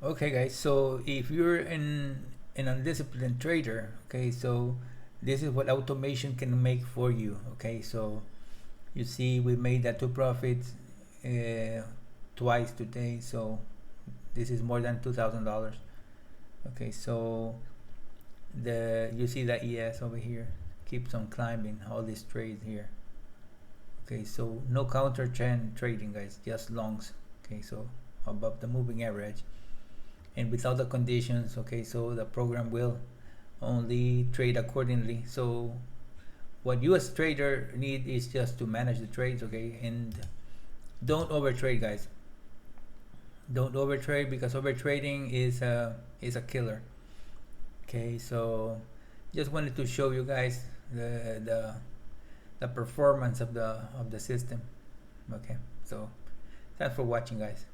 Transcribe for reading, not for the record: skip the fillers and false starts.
Okay guys, so if you're an undisciplined trader, okay, so this is what automation can make for you. Okay, so you see we made that two profits twice today, so this is more than $2,000. Okay, so you see that ES over here keeps on climbing all these trades here. Okay, so no counter trend trading guys, just longs. Okay, so above the moving average and without the conditions. Okay, so the program will only trade accordingly. So what you as trader need is just to manage the trades. Okay, and don't overtrade guys, don't overtrade, because overtrading is a killer. Okay, so just wanted to show you guys the performance of the system. Okay, so thanks for watching guys.